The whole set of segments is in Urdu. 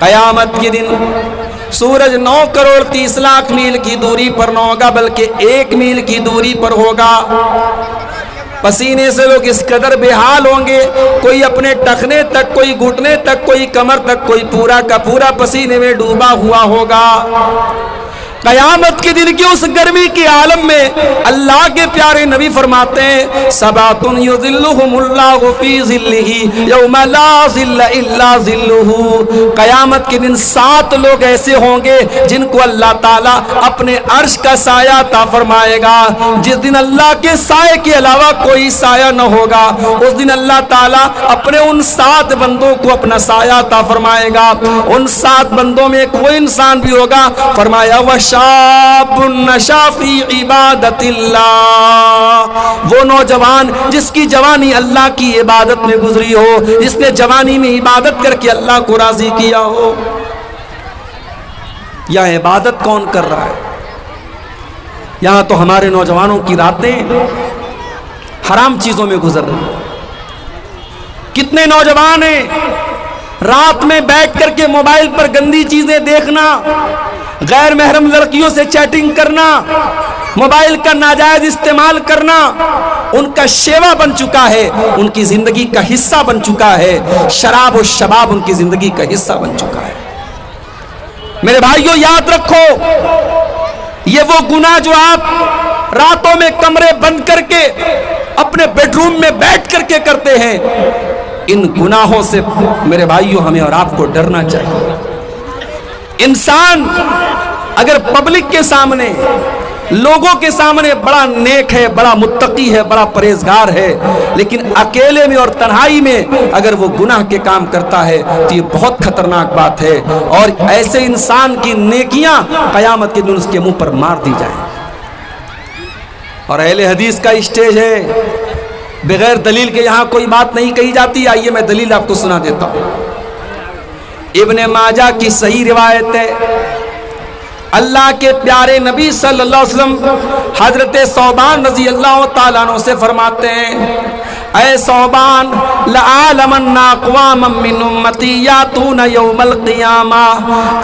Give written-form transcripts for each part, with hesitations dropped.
قیامت کے دن سورج 9 کروڑ 30 لاکھ میل کی دوری پر نہ ہوگا بلکہ 1 میل کی دوری پر ہوگا۔ پسینے سے لوگ اس قدر بے حال ہوں گے، کوئی اپنے ٹخنے تک، کوئی گھٹنے تک، کوئی کمر تک، کوئی پورا کا پورا پسینے میں ڈوبا ہوا ہوگا۔ قیامت کے دن کی اس گرمی کے عالم میں اللہ کے پیارے نبی فرماتے ہیں سبعۃ یظلھم اللہ فی ظلہ یوم لا ظل الا ظلہ۔ قیامت کے دن 7 لوگ ایسے ہوں گے جن کو اللہ تعالیٰ اپنے عرش کا سایہ عطا فرمائے گا۔ جس دن اللہ کے سائے کے علاوہ کوئی سایہ نہ ہوگا، اس دن اللہ تعالیٰ اپنے ان 7 بندوں کو اپنا سایہ عطا فرمائے گا۔ ان 7 بندوں میں ایک وہ انسان بھی ہوگا، فرمایا شاب نشا فی عبادت اللہ، وہ نوجوان جس کی جوانی اللہ کی عبادت میں گزری ہو، جس نے جوانی میں عبادت کر کے اللہ کو راضی کیا ہو۔ یہ عبادت کون کر رہا ہے؟ یہاں تو ہمارے نوجوانوں کی راتیں حرام چیزوں میں گزر رہی ہیں۔ کتنے نوجوان ہیں رات میں بیٹھ کر کے موبائل پر گندی چیزیں دیکھنا، غیر محرم لڑکیوں سے چیٹنگ کرنا، موبائل کا ناجائز استعمال کرنا ان کا شیوا بن چکا ہے، ان کی زندگی کا حصہ بن چکا ہے۔ شراب و شباب ان کی زندگی کا حصہ بن چکا ہے۔ میرے بھائیوں یاد رکھو، یہ وہ گناہ جو آپ راتوں میں کمرے بند کر کے اپنے بیڈ روم میں بیٹھ کر کے کرتے ہیں، ان گناہوں سے میرے بھائیوں ہمیں اور آپ کو ڈرنا چاہیے۔ انسان اگر پبلک کے سامنے، لوگوں کے سامنے بڑا نیک ہے، بڑا متقی ہے، بڑا پرہیزگار ہے، لیکن اکیلے میں اور تنہائی میں اگر وہ گناہ کے کام کرتا ہے تو یہ بہت خطرناک بات ہے، اور ایسے انسان کی نیکیاں قیامت کے دن اس کے منہ پر مار دی جائیں۔ اور اہل حدیث کا اسٹیج ہے، بغیر دلیل کے یہاں کوئی بات نہیں کہی جاتی۔ آئیے میں دلیل آپ کو سنا دیتا ہوں۔ ابن ماجہ کی صحیح روایت ہے، اللہ کے پیارے نبی صلی اللہ علیہ وسلم حضرت ثوبان رضی اللہ تعالیٰ عنہ سے فرماتے ہیں اے ثوبان لَعَالَمَنَّ أَقْوَامًا مِّنْ أُمَّتِي يَأْتُونَ يَوْمَ الْقِيَامَةِ،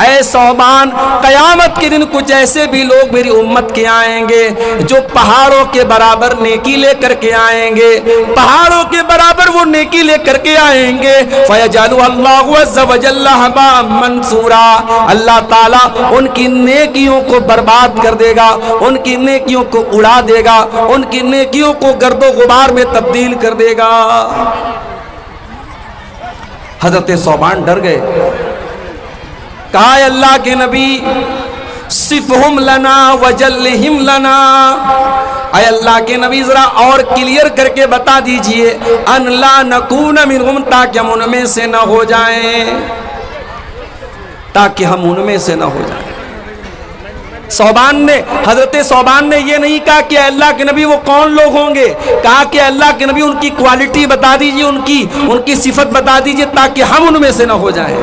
اے ثوبان قیامت کے دن کچھ ایسے بھی لوگ میری امت کے آئیں گے جو پہاڑوں کے برابر نیکی لے کر کے آئیں گے، پہاڑوں کے برابر وہ نیکی لے کر کے آئیں گے۔ فَيَجْعَلُ اللَّهُ عَزَّ وَجَلَّ هَبَاءً مَّنثُورًا، اللہ تعالیٰ ان کی نیکیوں کو برباد کر دے گا، ان کی نیکیوں کو اڑا دے گا، ان کی نیکیوں کو گرد و غبار میں تبدیل کر دے گا۔ حضرت ثوبان ڈر گئے، کہا اے اللہ کے نبی صفہم لنا وجلہم لنا، اے اللہ کے نبی ذرا اور کلیئر کر کے بتا دیجئے ان لا نکون منہم، تاکہ ہم ان میں سے نہ ہو جائیں، تاکہ ہم ان میں سے نہ ہو جائیں۔ حضرت ثوبان نے یہ نہیں کہا کہ اللہ کے نبی وہ کون لوگ ہوں گے، کہا کہ اللہ کے نبی ان کی کوالٹی بتا دیجئے، ان کی صفت بتا دیجئے تاکہ ہم ان میں سے نہ ہو جائیں۔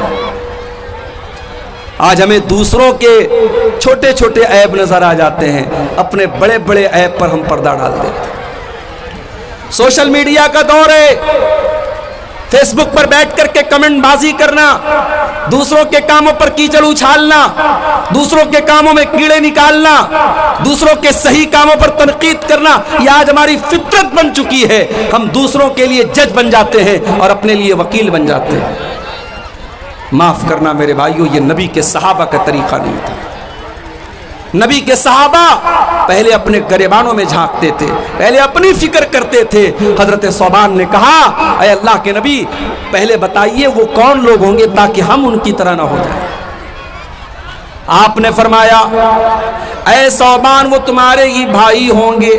آج ہمیں دوسروں کے چھوٹے چھوٹے عیب نظر آ جاتے ہیں، اپنے بڑے بڑے عیب پر ہم پردہ ڈال دیتے ہیں۔ سوشل میڈیا کا دور ہے، فیس بک پر بیٹھ کر کے کمنٹ بازی کرنا، دوسروں کے کاموں پر کیچڑ اچھالنا، دوسروں کے کاموں میں کیڑے نکالنا، دوسروں کے صحیح کاموں پر تنقید کرنا، یہ آج ہماری فطرت بن چکی ہے۔ ہم دوسروں کے لیے جج بن جاتے ہیں اور اپنے لیے وکیل بن جاتے ہیں۔ معاف کرنا میرے بھائیوں، یہ نبی کے صحابہ کا طریقہ نہیں تھا۔ نبی کے صحابہ پہلے اپنے گریبانوں میں جھانکتے تھے، پہلے اپنی فکر کرتے تھے۔ حضرت ثوبان نے کہا اے اللہ کے نبی پہلے بتائیے وہ کون لوگ ہوں گے تاکہ ہم ان کی طرح نہ ہو جائیں۔ آپ نے فرمایا اے ثوبان وہ تمہارے ہی بھائی ہوں گے،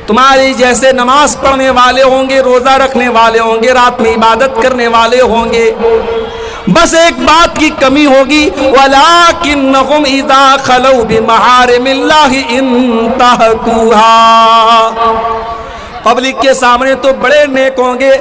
تمہارے جیسے نماز پڑھنے والے ہوں گے، روزہ رکھنے والے ہوں گے، رات میں عبادت کرنے والے ہوں گے، بس ایک بات کی کمی ہوگی وَلَٰكِنَّهُمْ إِذَا خَلَوْا بِمَحَارِمِ اللَّهِ انْتَهَكُوهَا، پبلک کے سامنے تو بڑے نیک ہوں گے،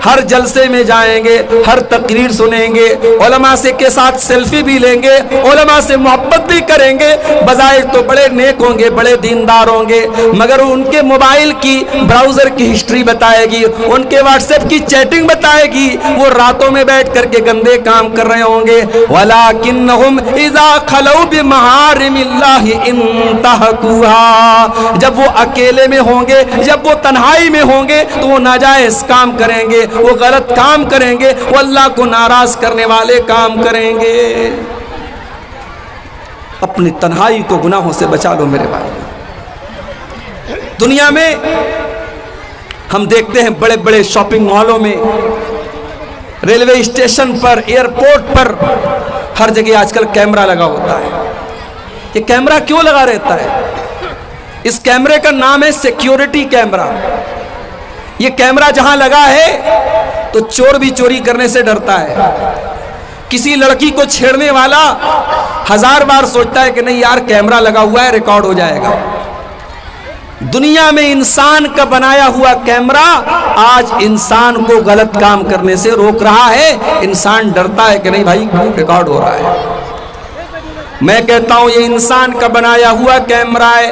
ہر جلسے میں جائیں گے، ہر تقریر سنیں گے، علماء سے کے ساتھ سیلفی بھی لیں گے، علماء سے محبت بھی کریں گے، بظاہر تو بڑے نیک ہوں گے، بڑے دیندار ہوں گے، مگر ان کے موبائل کی براؤزر کی ہسٹری بتائے گی، ان کے واٹس ایپ کی چیٹنگ بتائے گی، وہ راتوں میں بیٹھ کر کے گندے کام کر رہے ہوں گے۔ وَلَكِنَّهُمْ إِذَا خَلَوْا بِمَحَارِمِ اللَّهِ انتهكوها، جب وہ اکیلے میں ہوں گے، جب وہ تنہائی میں ہوں گے تو وہ ناجائز کام کریں گے، وہ غلط کام کریں گے، وہ اللہ کو ناراض کرنے والے کام کریں گے۔ اپنی تنہائی کو گناہوں سے بچا لو میرے بھائی۔ دنیا میں ہم دیکھتے ہیں بڑے بڑے شاپنگ مالوں میں، ریلوے اسٹیشن پر، ایئرپورٹ پر، ہر جگہ آج کل کیمرہ لگا ہوتا ہے۔ یہ کیمرہ کیوں لگا رہتا ہے؟ اس کیمرے کا نام ہے سیکیورٹی کیمرہ۔ یہ کیمرہ جہاں لگا ہے تو چور بھی چوری کرنے سے ڈرتا ہے۔ کسی لڑکی کو چھیڑنے والا 1000 بار سوچتا ہے کہ نہیں یار کیمرہ لگا ہوا ہے، ریکارڈ ہو جائے گا۔ دنیا میں انسان کا بنایا ہوا کیمرہ آج انسان کو غلط کام کرنے سے روک رہا ہے۔ انسان ڈرتا ہے کہ نہیں بھائی ریکارڈ ہو رہا ہے۔ میں کہتا ہوں یہ انسان کا بنایا ہوا کیمرہ ہے،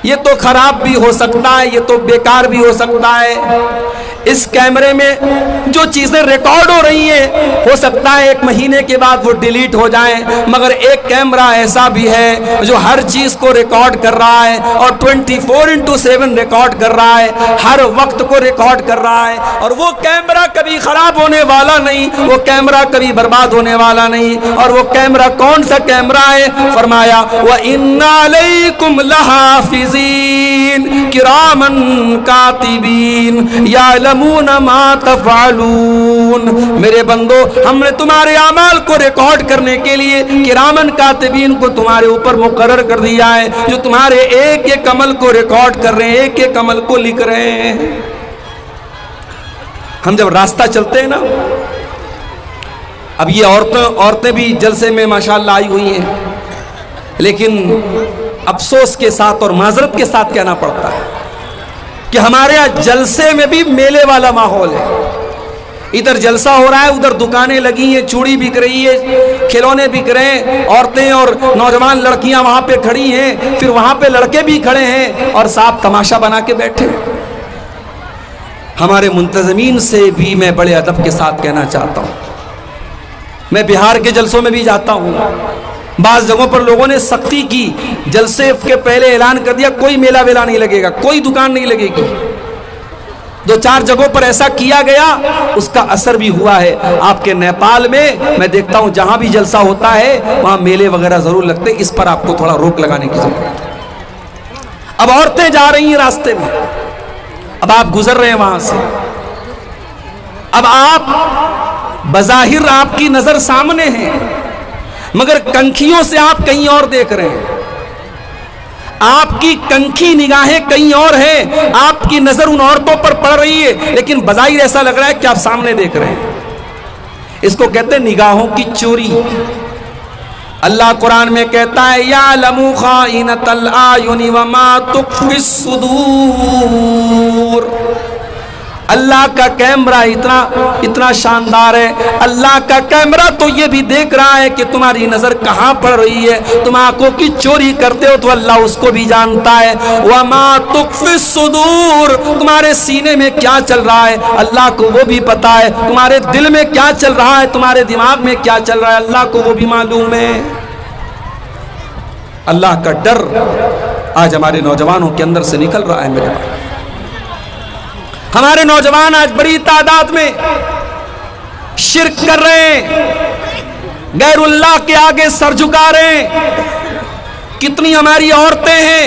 یہ تو خراب بھی ہو سکتا ہے، یہ تو بیکار بھی ہو سکتا ہے۔ اس کیمرے میں جو چیزیں ریکارڈ ہو رہی ہیں ہو سکتا ہے 1 مہینے کے بعد وہ ڈیلیٹ ہو جائیں، مگر ایک کیمرہ ایسا بھی ہے جو ہر چیز کو ریکارڈ کر رہا ہے اور 24/7 ریکارڈ کر رہا ہے، ہر وقت کو ریکارڈ کر رہا ہے، اور وہ کیمرہ کبھی خراب ہونے والا نہیں، وہ کیمرہ کبھی برباد ہونے والا نہیں۔ اور وہ کیمرہ کون سا کیمرہ ہے؟ فرمایا وَإِنَّ عَلَيْكُمْ لَحَافِظِينَ كِرَامًا كَاتِبِينَ يَعْلَمُونَ مَا تَفْعَلُونَ، میرے بندو ہم نے تمہارے اعمال کو ریکارڈ کرنے کے لیے کرامن کاتبین کو تمہارے اوپر مقرر کر دیا ہے، جو تمہارے ایک ایک عمل کو ریکارڈ کر رہے ہیں، ایک ایک عمل کو لکھ رہے ہیں۔ ہم جب راستہ چلتے ہیں نا، اب یہ عورتیں بھی جلسے میں ماشاءاللہ آئی ہوئی ہیں، لیکن افسوس کے ساتھ اور معذرت کے ساتھ کہنا پڑتا ہے کہ ہمارے یہاں جلسے میں بھی میلے والا ماحول ہے۔ ادھر جلسہ ہو رہا ہے، ادھر دکانیں لگی ہیں، چوڑی بک رہی ہے، کھلونے بک رہے ہیں، عورتیں اور نوجوان لڑکیاں وہاں پہ کھڑی ہیں، پھر وہاں پہ لڑکے بھی کھڑے ہیں اور صاحب تماشا بنا کے بیٹھے۔ ہمارے منتظمین سے بھی میں بڑے ادب کے ساتھ کہنا چاہتا ہوں، میں بہار کے جلسوں میں بھی جاتا ہوں، بعض جگہوں پر لوگوں نے سختی کی، جلسے کے پہلے اعلان کر دیا کوئی میلہ ویلا نہیں لگے گا، کوئی دکان نہیں لگے گی۔ 2-4 جگہوں پر ایسا کیا گیا، اس کا اثر بھی ہوا ہے۔ آپ کے نیپال میں دیکھتا ہوں جہاں بھی جلسہ ہوتا ہے وہاں میلے وغیرہ ضرور لگتے، اس پر آپ کو تھوڑا روک لگانے کی ضرورت ہے۔ اب عورتیں جا رہی ہیں راستے میں، اب آپ گزر رہے ہیں وہاں سے، اب آپ بظاہر آپ کی نظر سامنے ہے، مگر کنکھیوں سے آپ کہیں اور دیکھ رہے ہیں، آپ کی کنکھی نگاہیں کہیں اور ہیں، آپ کی نظر ان عورتوں پر پڑ رہی ہے، لیکن بظاہر ایسا لگ رہا ہے کہ آپ سامنے دیکھ رہے ہیں۔ اس کو کہتے ہیں نگاہوں کی چوری۔ اللہ قرآن میں کہتا ہے یعلم خائنۃ الاعین وما تخفی الصدور۔ اللہ کا کیمرہ اتنا شاندار ہے، اللہ کا کیمرہ تو یہ بھی دیکھ رہا ہے کہ تمہاری نظر کہاں پڑ رہی ہے، تم آنکھوں کی چوری کرتے ہو تو اللہ اس کو بھی جانتا ہے۔ وما تخفی الصدور، تمہارے سینے میں کیا چل رہا ہے اللہ کو وہ بھی پتا ہے، تمہارے دل میں کیا چل رہا ہے، تمہارے دماغ میں کیا چل رہا ہے اللہ کو وہ بھی معلوم ہے۔ اللہ کا ڈر آج ہمارے نوجوانوں کے اندر سے نکل رہا ہے میرے بھائی۔ ہمارے نوجوان آج بڑی تعداد میں شرک کر رہے ہیں، غیر اللہ کے آگے سر جھکا رہے ہیں۔ کتنی ہماری عورتیں ہیں،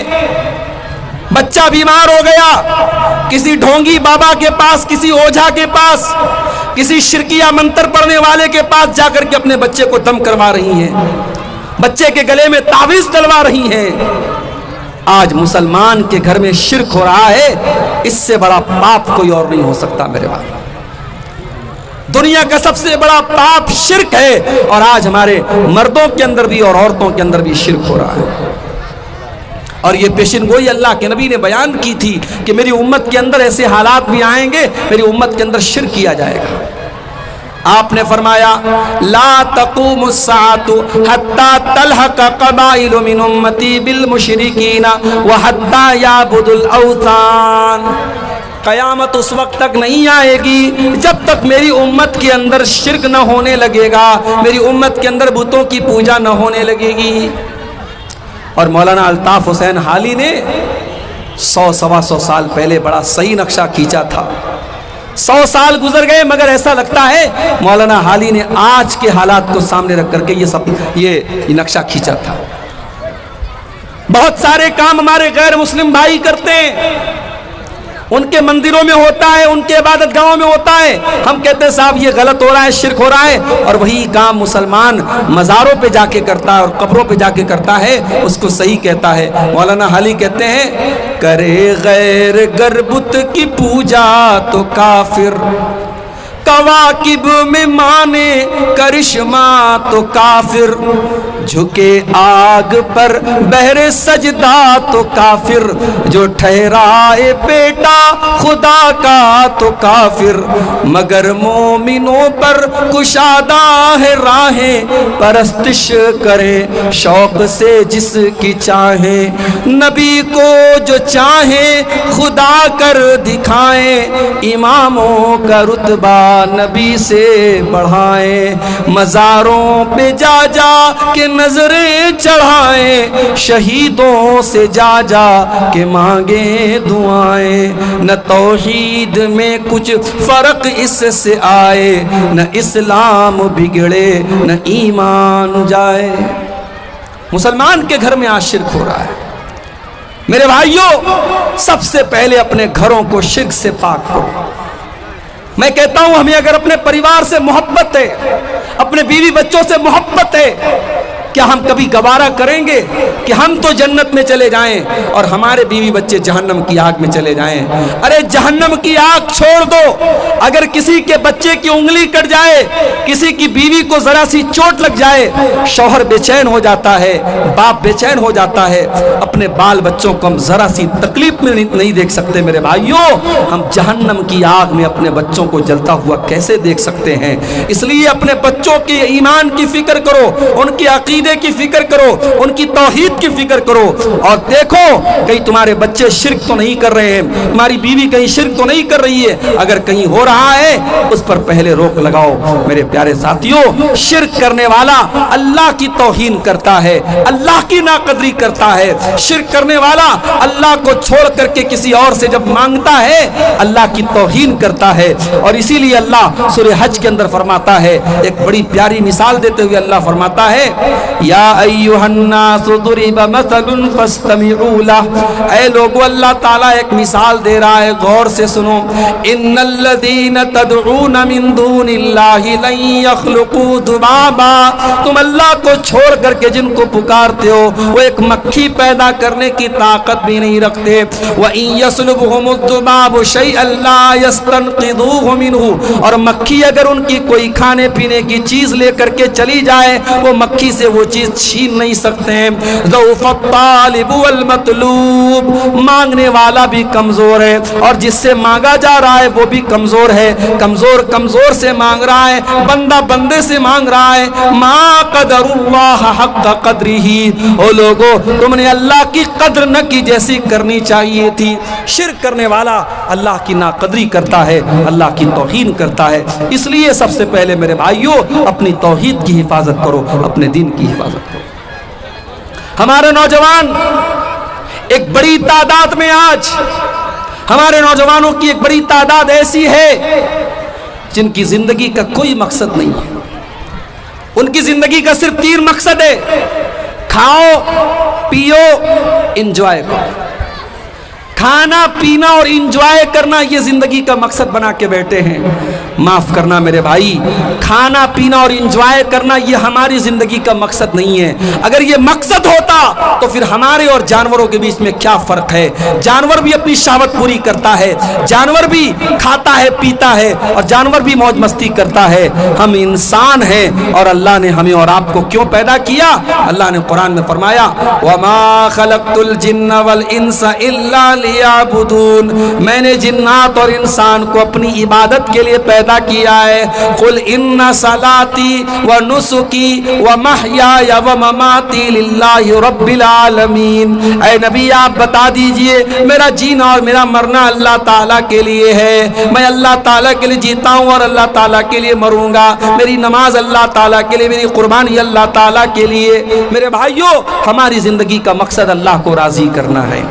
بچہ بیمار ہو گیا، کسی ڈھونگی بابا کے پاس، کسی اوجھا کے پاس، کسی شرکیہ منتر پڑھنے والے کے پاس جا کر کے اپنے بچے کو دم کروا رہی ہیں، بچے کے گلے میں تعویذ ڈلوا رہی ہیں۔ آج مسلمان کے گھر میں شرک ہو رہا ہے، اس سے بڑا پاپ کوئی اور نہیں ہو سکتا میرے بھائی۔ دنیا کا سب سے بڑا پاپ شرک ہے، اور آج ہمارے مردوں کے اندر بھی اور عورتوں کے اندر بھی شرک ہو رہا ہے۔ اور یہ پیشن گوئی اللہ کے نبی نے بیان کی تھی کہ میری امت کے اندر ایسے حالات بھی آئیں گے، میری امت کے اندر شرک کیا جائے گا۔ آپ نے فرمایا لا تقوم الساعة حتى تلحق قبائل من امتی بالمشرکین وحتى يعبدوا الاوثان۔ قیامت اس وقت تک نہیں آئے گی جب تک میری امت کے اندر شرک نہ ہونے لگے گا، میری امت کے اندر بتوں کی پوجا نہ ہونے لگے گی۔ اور مولانا الطاف حسین حالی نے 100-125 سال پہلے بڑا صحیح نقشہ کھینچا تھا۔ 100 سال گزر گئے مگر ایسا لگتا ہے مولانا حالی نے آج کے حالات کو سامنے رکھ کر کے یہ نقشہ کھینچا تھا۔ بہت سارے کام ہمارے غیر مسلم بھائی کرتے ہیں، ان کے مندروں میں ہوتا ہے، ان کے عبادت گاہوں میں ہوتا ہے، ہم کہتے ہیں صاحب یہ غلط ہو رہا ہے، شرک ہو رہا ہے، اور وہی کام مسلمان مزاروں پہ جا کے کرتا ہے اور قبروں پہ جا کے کرتا ہے، اس کو صحیح کہتا ہے۔ مولانا حالی کہتے ہیں کرے غیر گر بت کی پوجا تو کافر، کواکب میں مانے کرشمہ تو کافر، جھکے آگ پر بہر سجدہ تو کافر، جو ٹھہرائے بیٹا خدا کا تو کافر، مگر مومنوں پر کشادہ ہے راہیں، پرستش کرے شوق سے جس کی چاہیں، نبی کو جو چاہیں خدا کر دکھائیں، اماموں کا رتبہ نبی سے بڑھائیں، مزاروں پہ جا جا کے نظریں چڑھائیں، شہیدوں سے جا جا کے مانگیں دعائیں، نہ توحید میں کچھ فرق اس سے آئے، نہ اسلام بگڑے نہ ایمان جائے۔ مسلمان کے گھر میں آج شرک ہو رہا ہے۔ میرے بھائیوں، سب سے پہلے اپنے گھروں کو شرک سے پاک کرو۔ میں کہتا ہوں ہمیں اگر اپنے پریوار سے محبت ہے، اپنے بیوی بچوں سے محبت ہے، کیا ہم کبھی گوارا کریں گے کہ ہم تو جنت میں چلے جائیں اور ہمارے بیوی بچے جہنم کی آگ میں چلے جائیں؟ ارے جہنم کی آگ چھوڑ دو، اگر کسی کے بچے کی انگلی کٹ جائے، کسی کی بیوی کو ذرا سی چوٹ لگ جائے، شوہر بے چین ہو جاتا ہے، باپ بے چین ہو جاتا ہے، اپنے بال بچوں کو ہم ذرا سی تکلیف میں نہیں دیکھ سکتے۔ میرے بھائیوں، ہم جہنم کی آگ میں اپنے بچوں کو جلتا ہوا کیسے دیکھ سکتے ہیں؟ اس لیے اپنے بچوں کے ایمان کی فکر کرو، ان کی عقیدے کی فکر کرو، ان کی توحید کی فکر کرو، اور دیکھو کہیں تمہارے بچے شرک تو نہیں کر رہے ہیں، تمہاری بیوی کہیں شرک تو نہیں کر رہی ہے۔ اگر کہیں ہو رہا ہے اس پر پہلے روک لگاؤ۔ میرے پیارے ساتھیوں، شرک کرنے والا اللہ کی توہین کرتا ہے، اللہ کی ناقدری کرتا ہے۔ شرک کرنے والا اللہ کو چھوڑ کر کے کسی اور سے جب مانگتا ہے اللہ کی توہین کرتا ہے۔ اور اسی لیے اللہ سورہ حج کے اندر فرماتا ہے، ایک بڑی پیاری مثال دیتے ہوئے اللہ فرماتا ہے یا ایھا الناس ضرب مثل فاستمعوا لہ، اے لوگو اللہ تعالیٰ ایک مثال دے رہا ہے، غور سے سنو۔ ان الذین تدعون من دون اللہ لن یخلقوا ذبابا، تم اللہ کو چھوڑ کر کے جن کو پکارتے ہو وہ ایک مکھی پیدا کرنے کی طاقت بھی نہیں رکھتے۔ وَإِن يَسْلُبْهُمُ الذُّبَابُ شَيْئًا لَا يَسْتَنقِذُوهُ مِنْهُ، اور مکھی اگر ان کی کوئی کھانے پینے کی چیز لے کر کے چلی جائے وہ مکھی سے وہ چیز چھین نہیں سکتے ہیں۔ ضعف الطالب والمطلوب، مانگنے والا بھی کمزور ہے اور جس سے مانگا جا رہا ہے وہ بھی کمزور ہے۔ کمزور سے مانگ رہا ہے، بندہ بندے سے مانگ رہا ہے۔ ما قدر اللہ حق قدرہ، او لوگو تم نے اللہ کی قدر نہ کی جیسی کرنی چاہیے تھی۔ شرک کرنے والا اللہ کی ناقدری کرتا ہے، اللہ کی توہین کرتا ہے۔ اس لیے سب سے پہلے میرے بھائیوں اپنی توحید کی حفاظت کرو، اپنے دین کی حفاظت کرو۔ ہمارے نوجوان ایک بڑی تعداد میں، آج ہمارے نوجوانوں کی ایک بڑی تعداد ایسی ہے جن کی زندگی کا کوئی مقصد نہیں ہے۔ ان کی زندگی کا صرف 3 مقصد ہے، کھاؤ پیو انجوائے کرو، کھانا پینا اور انجوائے کرنا یہ زندگی کا مقصد بنا کے بیٹھے ہیں۔ معاف کرنا میرے بھائی، کھانا پینا اور انجوائے کرنا یہ ہماری زندگی کا مقصد نہیں ہے۔ اگر یہ مقصد ہوتا تو پھر ہمارے اور جانوروں کے بیچ میں کیا فرق ہے؟ جانور بھی اپنی شہوت پوری کرتا ہے، جانور بھی کھاتا ہے پیتا ہے، اور جانور بھی موج مستی کرتا ہے۔ ہم انسان ہیں، اور اللہ نے ہمیں اور آپ کو کیوں پیدا کیا؟ اللہ نے قرآن میں فرمایا وَمَا خَلَقْتُ الْجِنَّ وَالْإِنسَ إِلَّا لِيَعْبُدُونَ، میں نے جنات اور انسان کو اپنی عبادت کے لیے پیدا کیا ہے۔ قُلْ إِنَّ صَلَاتِي وَنُسُكِي وَمَحْيَايَ وَمَمَاتِي لِلَّهِ رَبِّ الْعَالَمِينَ، اے نبی آپ بتا دیجئے میرا جینا اور میرا مرنا اللہ تعالیٰ کے لیے ہے، میں اللہ تعالیٰ کے لیے جیتا ہوں اور اللہ تعالیٰ کے لیے مروں گا، میری نماز اللہ تعالیٰ کے لیے، میری قربانی اللہ تعالیٰ کے لیے۔ میرے بھائیوں، ہماری زندگی کا مقصد اللہ کو راضی کرنا ہے،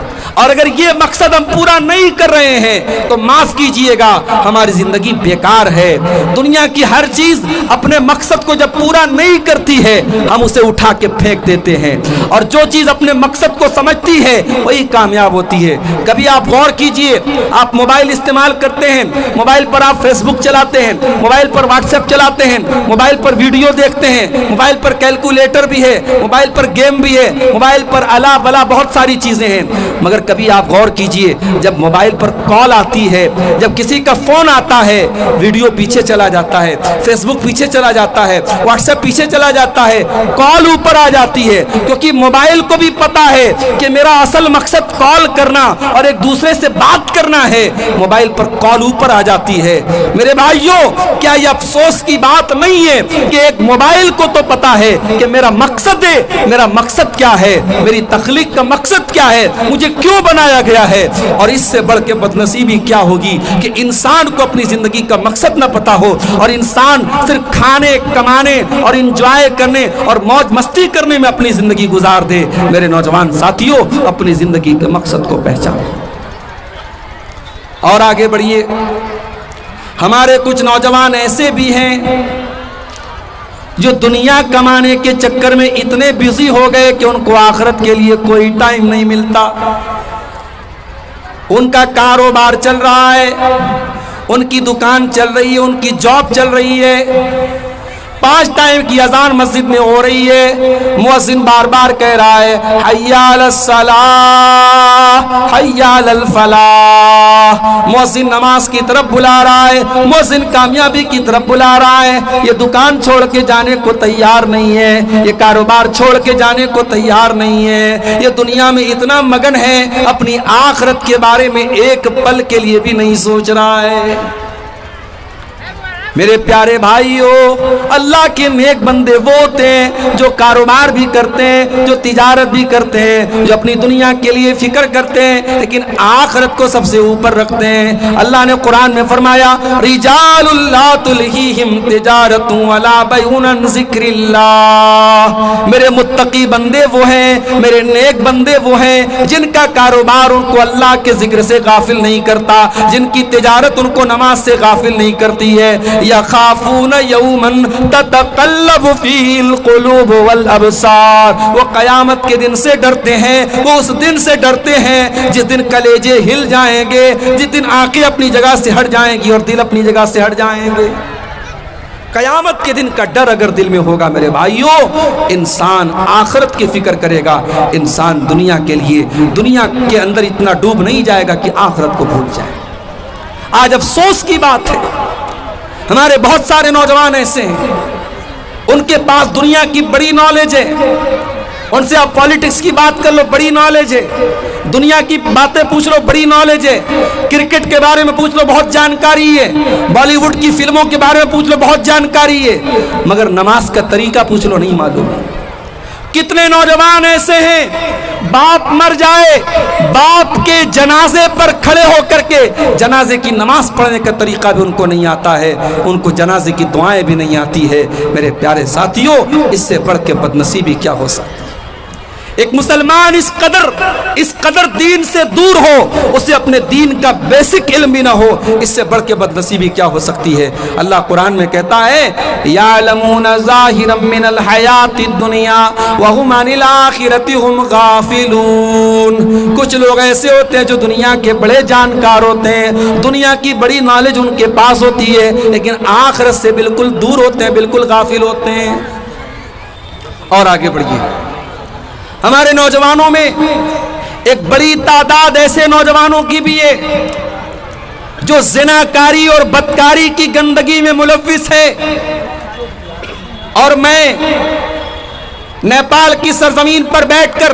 اور اگر یہ مقصد ہم پورا نہیں کر رہے ہیں تو معاف کیجئے گا ہماری زندگی بیکار ہے۔ دنیا کی ہر چیز اپنے مقصد کو جب پورا نہیں کرتی ہے ہم اسے اٹھا کے پھینک دیتے ہیں، اور جو چیز اپنے مقصد کو سمجھتی ہے وہی کامیاب ہوتی ہے۔ کبھی آپ غور کیجئے، آپ موبائل استعمال کرتے ہیں، موبائل پر آپ فیس بک چلاتے ہیں، موبائل پر واٹس ایپ چلاتے ہیں، موبائل پر ویڈیو دیکھتے ہیں، موبائل پر کیلکولیٹر بھی ہے، موبائل پر گیم بھی ہے، موبائل پر الا بلا بہت ساری چیزیں ہیں، مگر کبھی آپ غور کیجئے جب موبائل پر کال آتی ہے، جب کسی کا فون آتا ہے، ویڈیو پیچھے چلا جاتا ہے، فیس بک پیچھے چلا جاتا ہے، واٹس ایپ پیچھے چلا جاتا ہے، کال اوپر آ جاتی ہے، کیونکہ موبائل کو بھی پتا ہے کہ میرا اصل مقصد کال کرنا اور ایک دوسرے سے بات کرنا ہے، موبائل پر کال اوپر آ جاتی ہے۔ میرے بھائیوں، کیا یہ افسوس کی بات نہیں ہے کہ ایک موبائل کو تو پتا ہے کہ میرا مقصد ہے، میرا مقصد کیا ہے، میری تخلیق کا مقصد کیا ہے، مجھے کیوں بنایا گیا ہے؟ اور اس سے بڑھ کے بدنصیبی کیا ہوگی کہ انسان کو اپنی زندگی کا مقصد نہ پتا ہو، اور انسان صرف کھانے کمانے اور انجوائے کرنے اور موج مستی کرنے میں اپنی زندگی گزار دے۔ میرے نوجوان ساتھیوں، اپنی زندگی کے مقصد کو پہچانو اور آگے بڑھیے۔ ہمارے کچھ نوجوان ایسے بھی ہیں جو دنیا کمانے کے چکر میں اتنے بیزی ہو گئے کہ ان کو آخرت کے لیے کوئی ٹائم نہیں ملتا۔ ان کا کاروبار چل رہا ہے، ان کی دکان چل رہی ہے، ان کی جاب چل رہی ہے، 5 ٹائم کی اذان مسجد میں ہو رہی ہے، مؤذن بار بار کہہ رہا ہے حی علی الصلاح حی علی الفلاح، مؤذن نماز کی طرف بلا رہا ہے، مؤذن کامیابی کی طرف بلا رہا ہے۔ یہ دکان چھوڑ کے جانے کو تیار نہیں ہے، یہ کاروبار چھوڑ کے جانے کو تیار نہیں ہے، یہ دنیا میں اتنا مگن ہے اپنی آخرت کے بارے میں ایک پل کے لیے بھی نہیں سوچ رہا ہے۔ میرے پیارے بھائیو، اللہ کے نیک بندے وہ ہوتے ہیں جو کاروبار بھی کرتے ہیں، جو تجارت بھی کرتے ہیں، جو اپنی دنیا کے لیے فکر کرتے ہیں، لیکن آخرت کو سب سے اوپر رکھتے ہیں۔ اللہ نے قرآن میں فرمایا رجال لا تلہیہم تجارت ولا بیع عن ذکر اللہ، میرے متقی بندے وہ ہیں، میرے نیک بندے وہ ہیں جن کا کاروبار ان کو اللہ کے ذکر سے غافل نہیں کرتا، جن کی تجارت ان کو نماز سے غافل نہیں کرتی ہے۔ یخافون یوما تتقلب فیہ القلوب والابصار، وہ قیامت کے دن سے ڈرتے ہیں، وہ اس دن سے ڈرتے ہیں جس دن کلیجے ہل جائیں گے، جس دن آنکھیں اپنی جگہ سے ہٹ جائیں گی اور دل اپنی جگہ سے ہٹ جائیں گے۔ قیامت کے دن کا ڈر اگر دل میں ہوگا میرے بھائیوں، انسان آخرت کی فکر کرے گا، انسان دنیا کے لیے دنیا کے اندر اتنا ڈوب نہیں جائے گا کہ آخرت کو بھول جائے۔ آج افسوس کی بات ہے، ہمارے بہت سارے نوجوان ایسے ہیں، ان کے پاس دنیا کی بڑی نالج ہے، ان سے آپ پالیٹکس کی بات کر لو بڑی نالج ہے، دنیا کی باتیں پوچھ لو بڑی نالج ہے، کرکٹ کے بارے میں پوچھ لو بہت جانکاری ہے، بالی ووڈ کی فلموں کے بارے میں پوچھ لو بہت جانکاری ہے، مگر نماز کا طریقہ پوچھ لو نہیں معلوم۔ کتنے نوجوان ایسے ہیں باپ مر جائے، باپ کے جنازے پر کھڑے ہو کر کے جنازے کی نماز پڑھنے کا طریقہ بھی ان کو نہیں آتا ہے، ان کو جنازے کی دعائیں بھی نہیں آتی ہے۔ میرے پیارے ساتھیوں، اس سے بڑھ کے بدنصیبی کیا ہو سکتی ہے؟ ایک مسلمان اس قدر دین سے دور ہو، اسے اپنے دین کا بیسک علم بھی نہ ہو، اس سے بڑھ کے بدنصیبی کیا ہو سکتی ہے؟ اللہ قرآن میں کہتا ہے یعلمون ظاہرا من الحیات الدنیا وہم عن الآخرۃ ہم غافلون۔ کچھ لوگ ایسے ہوتے ہیں جو دنیا کے بڑے جانکار ہوتے ہیں، دنیا کی بڑی نالج ان کے پاس ہوتی ہے، لیکن آخرت سے بالکل دور ہوتے ہیں، بالکل غافل ہوتے ہیں۔ اور آگے بڑھیے، ہمارے نوجوانوں میں ایک بڑی تعداد ایسے نوجوانوں کی بھی ہے جو زناکاری اور بدکاری کی گندگی میں ملوث ہے۔ اور میں نیپال کی سرزمین پر بیٹھ کر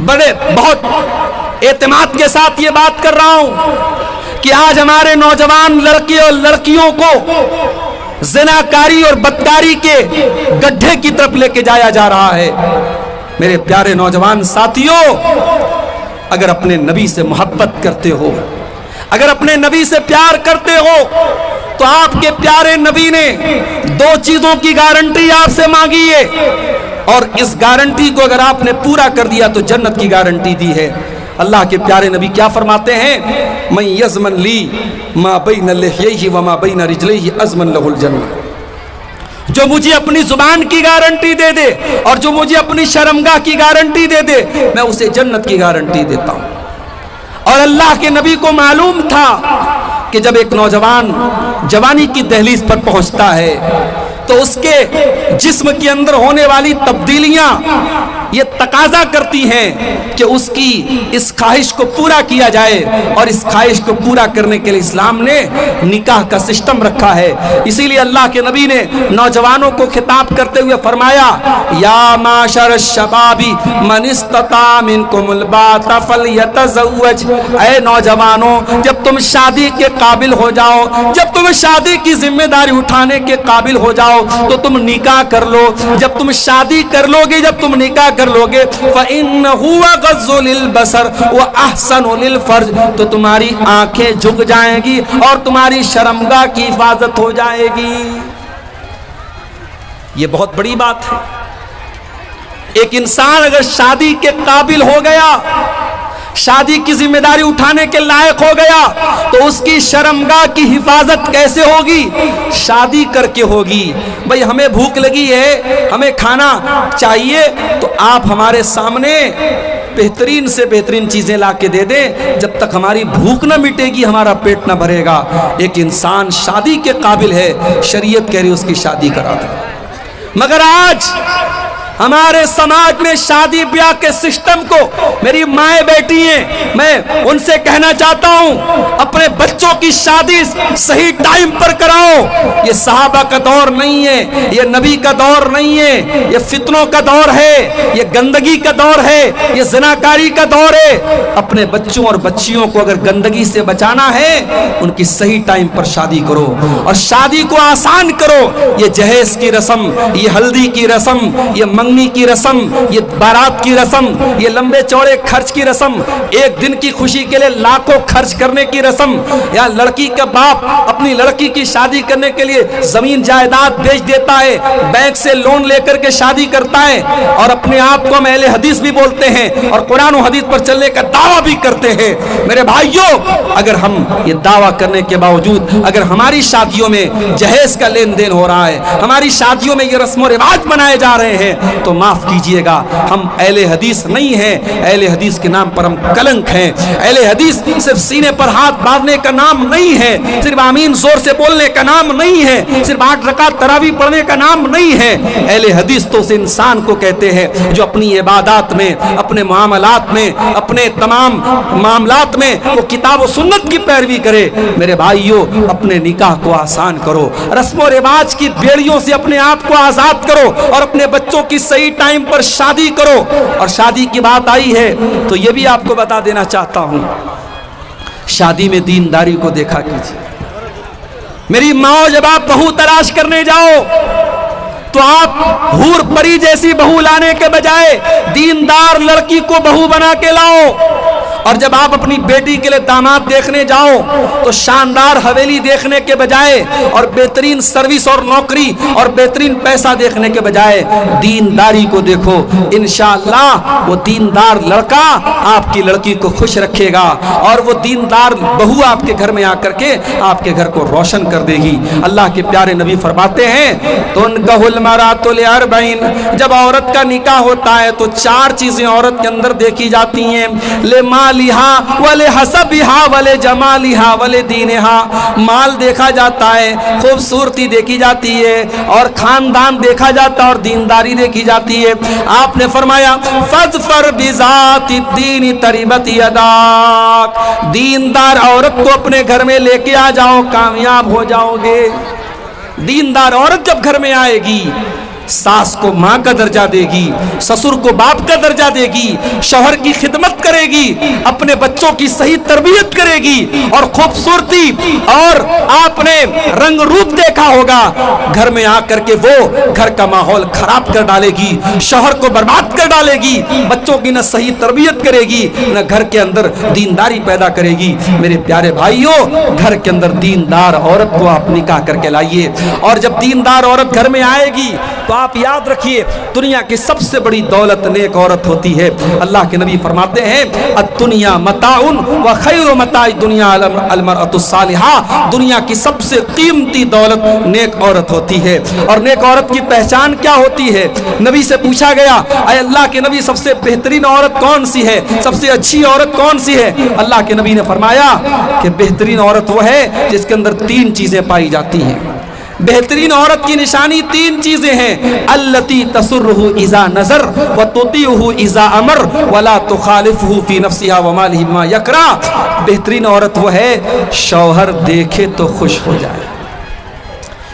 بہت اعتماد کے ساتھ یہ بات کر رہا ہوں کہ آج ہمارے نوجوان لڑکے اور لڑکیوں کو زناکاری اور بدکاری کے گڈھے کی طرف لے کے جایا جا رہا ہے۔ میرے پیارے نوجوان ساتھیوں، اگر اپنے نبی سے محبت کرتے ہو، اگر اپنے نبی سے پیار کرتے ہو، تو آپ کے پیارے نبی نے دو چیزوں کی گارنٹی آپ سے مانگی ہے، اور اس گارنٹی کو اگر آپ نے پورا کر دیا تو جنت کی گارنٹی دی ہے۔ اللہ کے پیارے نبی کیا فرماتے ہیں؟ من یضمن لی ما بین لحیہ وما بین رجلیہ اضمن لہ الجنہ۔ جو مجھے اپنی زبان کی گارنٹی دے دے اور جو مجھے اپنی شرمگاہ کی گارنٹی دے دے، میں اسے جنت کی گارنٹی دیتا ہوں۔ اور اللہ کے نبی کو معلوم تھا کہ جب ایک نوجوان جوانی کی دہلیز پر پہنچتا ہے تو اس کے جسم کے اندر ہونے والی تبدیلیاں یہ تقاضا کرتی ہیں کہ اس کی اس خواہش کو پورا کیا جائے، اور اس خواہش کو پورا کرنے کے لیے اسلام نے نکاح کا سسٹم رکھا ہے۔ اسی لیے اللہ کے نبی نے نوجوانوں کو خطاب کرتے ہوئے فرمایا یا معاشر الشباب من استطاع منکم الباءۃ فلیتزوج۔ اے نوجوانوں، جب تم شادی کے قابل ہو جاؤ، جب تم شادی کی ذمہ داری اٹھانے کے قابل ہو جاؤ تو تم نکاح کر لو۔ جب تم شادی کر لو گے، جب تم نکاح کر لو گے، فَإِنَّهُ أَغَضُّ لِلْبَصَرِ وَأَحْسَنُ لِلْفَرْجِ، تو تمہاری آنکھیں جھک جائیں گی اور تمہاری شرمگاہ کی حفاظت ہو جائے گی۔ یہ بہت بڑی بات ہے۔ ایک انسان اگر شادی کے قابل ہو گیا، شادی کی ذمہ داری اٹھانے کے لائق ہو گیا، تو اس کی شرمگاہ کی حفاظت کیسے ہوگی؟ شادی کر کے ہوگی۔ بھئی ہمیں بھوک لگی ہے، ہمیں کھانا چاہیے، تو آپ ہمارے سامنے بہترین سے بہترین چیزیں لا کے دے دیں، جب تک ہماری بھوک نہ مٹے گی ہمارا پیٹ نہ بھرے گا۔ ایک انسان شادی کے قابل ہے، شریعت کہہ رہی اس کی شادی کرا دو۔ مگر آج ہمارے سماج میں شادی بیاہ کے سسٹم کو، میری مائیں بیٹی ہیں، میں ان سے کہنا چاہتا ہوں اپنے بچوں کی شادی صحیح ٹائم پر کراؤ۔ یہ صحابہ کا دور نہیں ہے، یہ نبی کا دور نہیں ہے، یہ فتنوں کا دور ہے، یہ گندگی کا دور ہے، یہ زناکاری کا دور ہے۔ اپنے بچوں اور بچیوں کو اگر گندگی سے بچانا ہے، ان کی صحیح ٹائم پر شادی کرو، اور شادی کو آسان کرو۔ یہ جہیز کی رسم، یہ ہلدی کی رسم، یہ کی رسم، یہ بارات کی رسم، یہ لمبے چوڑے خرچ کی رسم، ایک دن کی خوشی کے لیے لاکھوں خرچ کرنے کی رسم، یا لڑکی کا باپ اپنی لڑکی کی شادی کرنے کے لیے زمین جائیداد بیچ دیتا ہے، بینک سے لون لے کر کے شادی کرتا ہے، اور اپنے آپ کو ہم اہل حدیث بھی بولتے ہیں اور قرآن و حدیث پر چلنے کا دعویٰ بھی کرتے ہیں۔ میرے بھائیوں، اگر ہم یہ دعویٰ کرنے کے باوجود اگر ہماری شادیوں میں جہیز کا لین دین ہو رہا ہے، ہماری شادیوں میں یہ رسم و رواج بنائے جا رہے ہیں، تو معاف کیجئے گا، ہم اہل حدیث نہیں ہیں۔ اہل حدیث کے نام پر ہم کلنک ہیں۔ اہل حدیث صرف سینے پر ہاتھ باندھنے کا نام نہیں ہے، صرف آمین زور سے بولنے کا نام نہیں ہے، صرف 8 رکعت تراویح پڑھنے کا نام نہیں ہے۔ اہل حدیث تو اس انسان کو کہتے ہیں جو اپنی عبادات میں، اپنے معاملات میں، اپنے تمام معاملات میں وہ کتاب و سنت کی پیروی کرے۔ میرے بھائیوں، اپنے نکاح کو آسان کرو، رسم و رواج کی بیڑیوں سے اپنے آپ کو آزاد کرو، اور اپنے بچوں کی صحیح ٹائم پر شادی کرو۔ اور شادی کی بات آئی ہے تو یہ بھی آپ کو بتا دینا چاہتا ہوں، شادی میں دینداری کو دیکھا کیجیے۔ میری ماں، جب آپ بہو تلاش کرنے جاؤ تو آپ حور پری جیسی بہو لانے کے بجائے دیندار لڑکی کو بہو بنا کے لاؤ، اور جب آپ اپنی بیٹی کے لیے داماد دیکھنے جاؤ تو شاندار حویلی دیکھنے کے بجائے اور بہترین سروس اور نوکری اور بہترین پیسہ دیکھنے کے بجائے دینداری کو دیکھو. انشاءاللہ وہ دیندار لڑکا آپ کی لڑکی کو خوش رکھے گا اور وہ دیندار بہو آپ کے گھر میں آ کر کے آپ کے گھر کو روشن کر دے گی. اللہ کے پیارے نبی فرماتے ہیں تنکح المرأۃ لأربعین، جب عورت کا نکاح ہوتا ہے تو 4 چیزیں عورت کے اندر دیکھی جاتی ہیں. لمالہا ولحسبہا ولجمالہا ولدینہا، مال دیکھا جاتا ہے، خوبصورتی دیکھی جاتی ہے، اور خاندان دیکھا جاتا ہے اور دینداری دیکھی جاتی ہے. آپ نے فرمایا فاظفر بذات الدین تربت یداک، دیندار عورت کو اپنے گھر میں لے کے آ جاؤ، کامیاب ہو جاؤ گے. دیندار عورت جب گھر میں آئے گی ساس کو ماں کا درجہ دے گی، سسر کو باپ کا درجہ دے گی، شوہر کی خدمت کرے گی، اپنے بچوں کی صحیح تربیت کرے گی، اور خوبصورتی اور آپ نے رنگ روپ دیکھا ہوگا، گھر میں آ کر کے وہ گھر کا ماحول خراب کر ڈالے گی، شوہر کو برباد کر ڈالے گی، بچوں کی نہ صحیح تربیت کرے گی نہ گھر کے اندر دینداری پیدا کرے گی. میرے پیارے بھائیوں، گھر کے اندر دیندار عورت کو آپ نکاح کر کے لائیے. اور جب دیندار عورت گھر میں آئے گی تو آپ یاد رکھیے دنیا کی سب سے بڑی دولت نیک عورت ہوتی ہے. اللہ کے نبی فرماتے ہیں الدنیا متاع وخیر متاع الدنیا المرأۃ الصالحہ، دنیا کی سب سے قیمتی دولت نیک عورت ہوتی ہے. اور نیک عورت کی پہچان کیا ہوتی ہے؟ نبی سے پوچھا گیا اے اللہ کے نبی سب سے بہترین عورت کون سی ہے، سب سے اچھی عورت کون سی ہے؟ اللہ کے نبی نے فرمایا کہ بہترین عورت وہ ہے جس کے اندر 3 چیزیں پائی جاتی ہیں. بہترین عورت کی نشانی 3 چیزیں ہیں. التی تسرہ اذا نظر وتطیعہ اذا امر ولا تخالفہ فی نفسہا ومالہ بما یکرہ. بہترین عورت وہ ہے شوہر دیکھے تو خوش ہو جائے.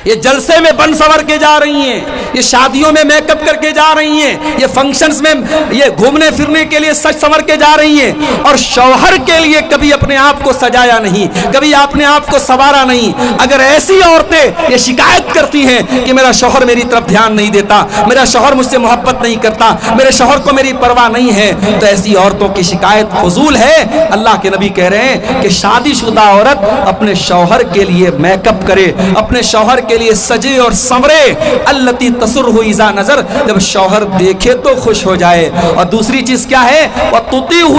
یہ جلسے میں بن سور کے جا رہی ہیں، یہ شادیوں میں میک اپ کر کے جا رہی ہیں، یہ فنکشنز میں یہ گھومنے پھرنے کے لیے سج سور کے جا رہی ہیں، اور شوہر کے لیے کبھی اپنے آپ کو سجایا نہیں، کبھی اپنے آپ کو سنوارا نہیں. اگر ایسی عورتیں یہ شکایت کرتی ہیں کہ میرا شوہر میری طرف دھیان نہیں دیتا، میرا شوہر مجھ سے محبت نہیں کرتا، میرے شوہر کو میری پرواہ نہیں ہے، تو ایسی عورتوں کی شکایت فضول ہے. اللہ کے نبی کہہ رہے ہیں کہ شادی شدہ عورت اپنے شوہر کے لیے میک اپ کرے، اپنے شوہر کے لیے سجے اور سنورے. التی تسرہ اذا نظر، جب شوہر دیکھے تو خوش ہو جائے. اور دوسری چیز کیا ہے؟ وتطیعہ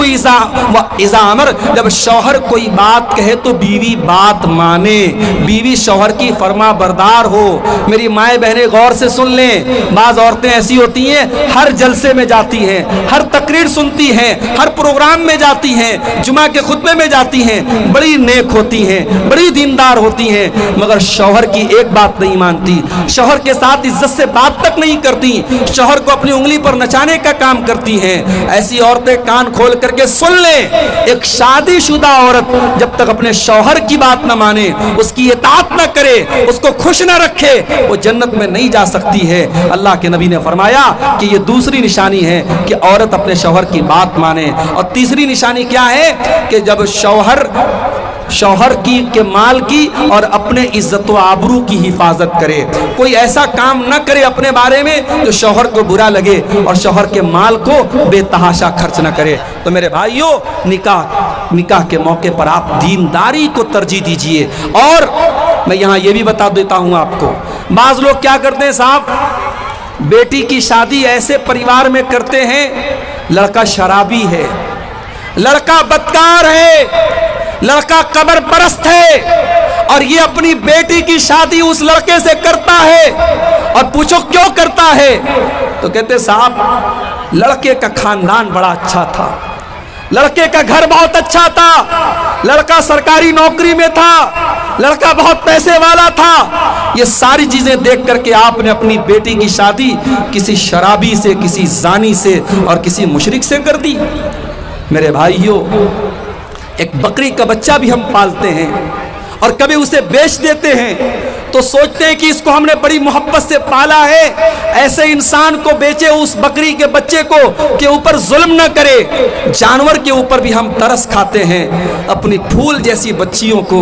اذا امر، جب شوہر کوئی بات کہے تو بیوی بات مانے، بیوی شوہر کی فرما بردار ہو. میری مائیں بہنیں غور سے سن لیں، بعض عورتیں ایسی ہوتی ہیں ہر جلسے میں جاتی ہیں، ہر تقریر سنتی ہیں، ہر پروگرام میں جاتی ہیں، جمعہ کے خطبے میں جاتی ہیں، بڑی نیک ہوتی ہیں، بڑی دیندار ہوتی ہیں، مگر شوہر کی ایک بات نہیں مانتی، شوہر کے ساتھ عزت سے بات تک نہیں کرتی، شوہر کو اپنی انگلی پر نچانے کا کام کرتی ہیں. ایسی عورتیں کان کھول کر کے سن لیں، ایک شادی شدہ عورت جب تک اپنے شوہر کی بات نہ مانے، اس کی اطاعت نہ کرے، اس کو خوش نہ رکھے، وہ جنت میں نہیں جا سکتی ہے. اللہ کے نبی نے فرمایا کہ یہ دوسری نشانی ہے کہ عورت اپنے شوہر کی بات مانے. اور تیسری نشانی کیا ہے کہ جب شوہر کی کے مال کی اور اپنے عزت و آبرو کی حفاظت کرے، کوئی ایسا کام نہ کرے اپنے بارے میں جو شوہر کو برا لگے، اور شوہر کے مال کو بے تحاشا خرچ نہ کرے. تو میرے بھائیوں، نکاح کے موقع پر آپ دینداری کو ترجیح دیجئے. اور میں یہاں یہ بھی بتا دیتا ہوں آپ کو، بعض لوگ کیا کرتے ہیں صاحب، بیٹی کی شادی ایسے پریوار میں کرتے ہیں، لڑکا شرابی ہے، لڑکا بدکار ہے، لڑکا قبر پرست ہے، اور یہ اپنی بیٹی کی شادی اس لڑکے سے کرتا ہے. اور پوچھو کیوں کرتا ہے؟ تو کہتے صاحب لڑکے کا خاندان بڑا اچھا تھا، لڑکے کا گھر بہت اچھا تھا، لڑکا سرکاری نوکری میں تھا، لڑکا بہت پیسے والا تھا. یہ ساری چیزیں دیکھ کر کے آپ نے اپنی بیٹی کی شادی کسی شرابی سے، کسی زانی سے اور کسی مشرک سے کر دی. میرے بھائیوں، ایک بکری کا بچہ بھی ہم پالتے ہیں اور کبھی اسے بیچ دیتے ہیں تو سوچتے ہیں کہ اس کو ہم نے بڑی محبت سے پالا ہے، ایسے انسان کو بیچے، اس بکری کے بچے کو کے اوپر ظلم نہ کرے. جانور کے اوپر بھی ہم ترس کھاتے ہیں، اپنی پھول جیسی بچیوں کو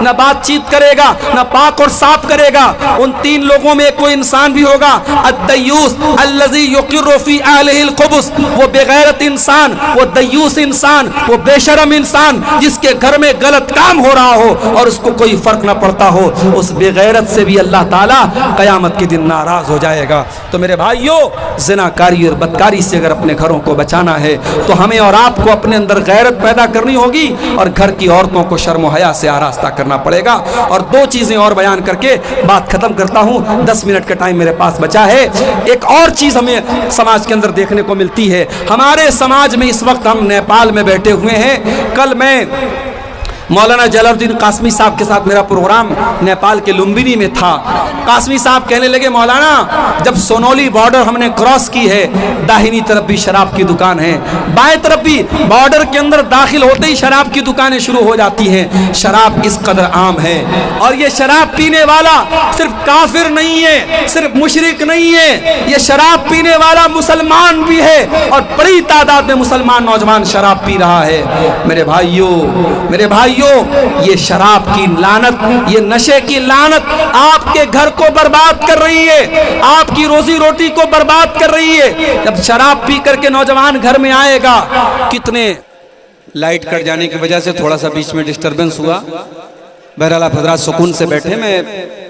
نہ بات چیت کرے گا، نہ پاک اور صاف کرے گا۔ ان تین لوگوں میں کوئی انسان بھی ہوگا، الدیوس الذی یقر فی اہلہ الخبث، وہ بے غیرت انسان، وہ دیوس انسان، وہ بے شرم انسان جس کے گھر میں غلط کام ہو رہا ہو اور اس کو کوئی فرق نہ پڑتا ہو، اس بے غیرت سے بھی اللہ تعالیٰ قیامت کے دن ناراض ہو جائے گا۔ تو میرے بھائیو، زناکاری اور بدکاری سے اگر اپنے گھروں کو بچانا ہے تو ہمیں اور آپ کو اپنے اندر غیرت پیدا کرنی ہوگی اور گھر کی عورتوں کو شرم و حیا سے آراستہ کرنا پڑے گا۔ اور دو چیزیں اور بیان کر کے بات ختم کرتا ہوں، 10 منٹ کا ٹائم میرے پاس بچا ہے۔ ایک اور چیز ہمیں سماج کے اندر دیکھنے کو ملتی ہے، ہمارے سماج میں اس وقت ہم نیپال میں بیٹھے ہوئے ہیں۔ کل میں مولانا جلال الدین قاسمی صاحب کے ساتھ میرا پروگرام نیپال کے لمبنی میں تھا۔ قاسمی صاحب کہنے لگے، مولانا جب سونولی بارڈر ہم نے کراس کی ہے، داہنی طرف بھی شراب کی دکان ہے، بائیں طرف بھی، بارڈر کے اندر داخل ہوتے ہی شراب کی دکانیں شروع ہو جاتی ہیں۔ شراب اس قدر عام ہے، اور یہ شراب پینے والا صرف کافر نہیں ہے، صرف مشرک نہیں ہے، یہ شراب پینے والا مسلمان بھی ہے، اور بڑی تعداد میں مسلمان نوجوان شراب پی رہا ہے۔ میرے بھائیو، یہ شراب کی لعنت، یہ نشے کی لعنت آپ کے گھر کو برباد کر رہی ہے، آپ کی روزی روٹی کو برباد کر رہی ہے۔ جب شراب پی کر کے نوجوان گھر میں آئے گا، کتنے لائٹ کٹ جانے کی وجہ سے تھوڑا سا بیچ میں ڈسٹربنس ہوا، بہرحال آپ حضرات سکون سے بیٹھے، میں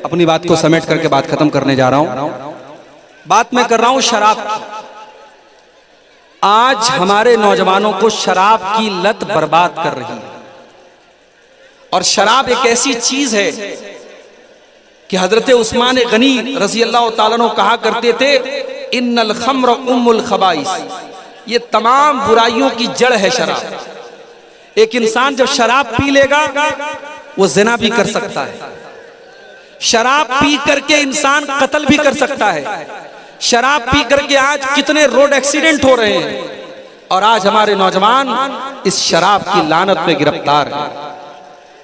اپنی بات کو سمیٹ کر کے بات ختم کرنے جا رہا ہوں۔ بات میں کر رہا ہوں شراب۔ آج ہمارے نوجوانوں کو شراب کی لت برباد کر رہی ہے، اور شراب ایک ایسی چیز ہے کہ حضرت عثمان غنی رضی اللہ تعالیٰ عنہ کہا کرتے تھے، ان الخمر ام الخبائث، یہ تمام برائیوں کی جڑ ہے شراب۔ ایک انسان جب شراب پی لے گا وہ زنا بھی کر سکتا ہے، شراب پی کر کے انسان قتل بھی کر سکتا ہے۔ شراب پی کر کے آج کتنے روڈ ایکسیڈنٹ ہو رہے ہیں، اور آج ہمارے نوجوان اس شراب کی لعنت میں گرفتار ہیں۔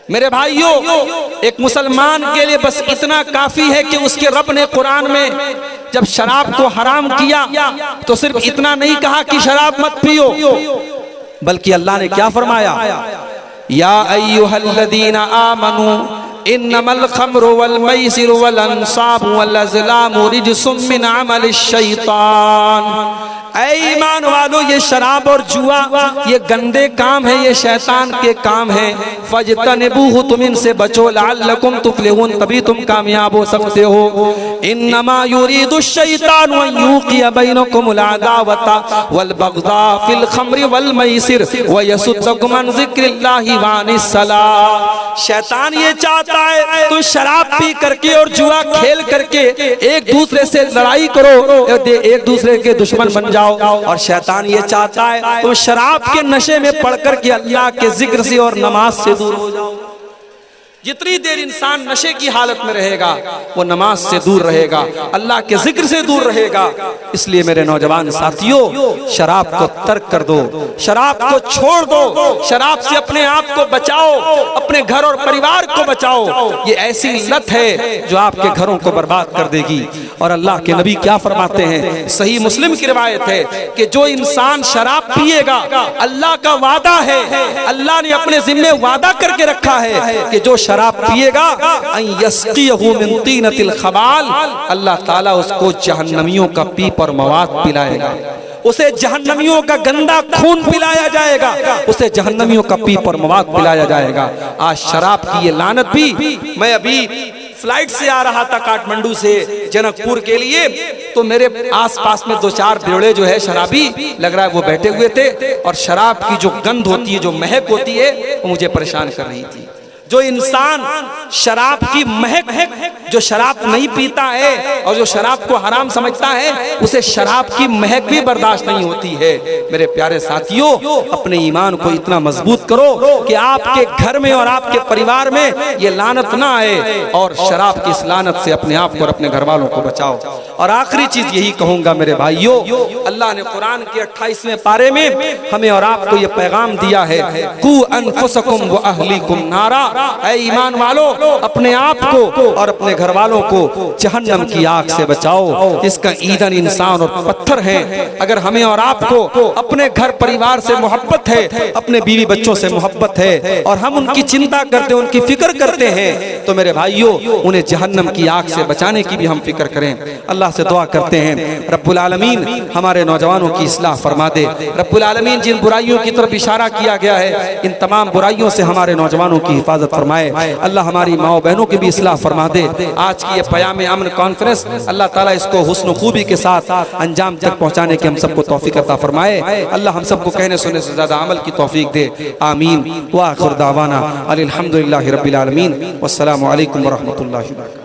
میرے بھائیو، ایک مسلمان کے لیے بس اتنا کافی ہے کہ اس کے رب نے قرآن میں جب شراب کو حرام کیا تو صرف اتنا نہیں کہا کہ شراب مت پیو، بلکہ اللہ نے کیا فرمایا، یا ایھا الذین آمنوا انما الخمر والمیسر والانصاب والازلام رجس من عمل الشیطان۔ اے ایمان والو، یہ شراب اور جوا یہ گندے کام ہیں، یہ شیطان کے کام ہیں، فاجتنبوہ، تم ان سے بچو، لعلکم تفلحون، تبھی تم کامیاب ہو سکتے ہو۔ انما یرید الشیطان ان یوقع بینکم العداوۃ والبغضاء فی الخمر والمیسر ویصدکم عن ذکر اللہ وعن الصلاۃ۔ شیطان یہ چاہتا ہے تو شراب پی کر کے اور جوا کھیل کر کے ایک دوسرے سے لڑائی کرو، ایک دوسرے کے دشمن بن جاؤ، اور شیطان یہ چاہتا ہے تم شراب کے نشے میں پڑھ کر کے اللہ کے ذکر سے اور نماز سے دور ہو جاؤ۔ جتنی دیر انسان نشے کی حالت میں رہے گا وہ نماز سے دور رہے گا، اللہ کے ذکر سے دور رہے گا۔ اس لیے میرے نوجوان ساتھیوں، شراب کو ترک کر دو، شراب کو چھوڑ دو، شراب سے اپنے آپ کو بچاؤ، اپنے گھر اور پریوار کو بچاؤ۔ یہ ایسی لت ہے جو آپ کے گھروں کو برباد کر دے گی۔ اور اللہ کے نبی کیا فرماتے ہیں، صحیح مسلم کی روایت ہے کہ جو انسان شراب پیے گا، اللہ کا وعدہ ہے، اللہ نے اپنے ذمہ وعدہ کر کے رکھا ہے کہ جو شراب پیے گا ان یسقیہ من طینۃ الخبال، اللہ تعالیٰ اس کو جہنمیوں کا پیپ اور مواد پلائے گا، اسے جہنمیوں کا گندا خون پلایا جائے گا، اسے جہنمیوں کا پیپ اور مواد پلایا جائے گا۔ آج شراب کی یہ لعنت بھی، میں ابھی فلائٹ سے آ رہا تھا کاٹمنڈو سے جنک پور کے لیے، تو میرے آس پاس میں 2-4 بیوڑے جو ہے شرابی لگ رہا ہے وہ بیٹھے ہوئے تھے، اور شراب کی جو گند ہوتی ہے، جو مہک ہوتی ہے، وہ مجھے پریشان کر رہی تھی۔ جو انسان شراب کی مہک، جو شراب نہیں پیتا ہے اور جو شراب کو حرام سمجھتا ہے، اسے شراب کی مہک بھی برداشت نہیں ہوتی ہے۔ میرے پیارے ساتھیوں، اپنے ایمان کو اتنا مضبوط کرو کہ آپ کے گھر میں اور آپ کے پریوار میں یہ لعنت نہ آئے، اور شراب کی اس لعنت سے اپنے آپ کو اور اپنے گھر والوں کو بچاؤ۔ اور آخری چیز یہی کہوں گا میرے بھائیوں، اللہ نے قرآن کے 28ویں پارے میں ہمیں اور آپ کو یہ پیغام دیا ہے، قُوا أَنفُسَكُمْ وَأَهْلِيكُمْ نَارًا، اے ایمان والو اپنے آپ کو اور اپنے گھر والوں کو جہنم کی آگ سے بچاؤ، اس کا ایندھن انسان اور پتھر ہے۔ اگر ہمیں اور آپ کو اپنے گھر پریوار سے محبت ہے، اپنے بیوی بچوں سے محبت ہے اور ہم ان کی چنتا کرتے ہیں، ان کی فکر کرتے ہیں، تو میرے بھائیوں انہیں جہنم کی آگ سے بچانے کی بھی ہم فکر کریں۔ اللہ سے دعا کرتے ہیں رب العالمین ہمارے نوجوانوں کی اصلاح فرما دے۔ رب العالمین جن برائیوں کی طرف اشارہ کیا گیا ہے ان تمام برائیوں سے ہمارے نوجوانوں کی حفاظت فرمائے۔ اللہ ہماری ماں بہنوں کی بھی اصلاح فرما دے۔ آج کی یہ پیام امن کانفرنس اللہ تعالیٰ اس کو حسن و خوبی کے ساتھ انجام تک پہنچانے کی ہم سب کو توفیق عطا فرمائے۔ اللہ ہم سب کو کہنے سننے سے زیادہ عمل کی توفیق دے، آمین۔ وآخر دعوانا الحمدللہ رب العالمین، والسلام علیکم ورحمۃ اللہ وبرکاتہ۔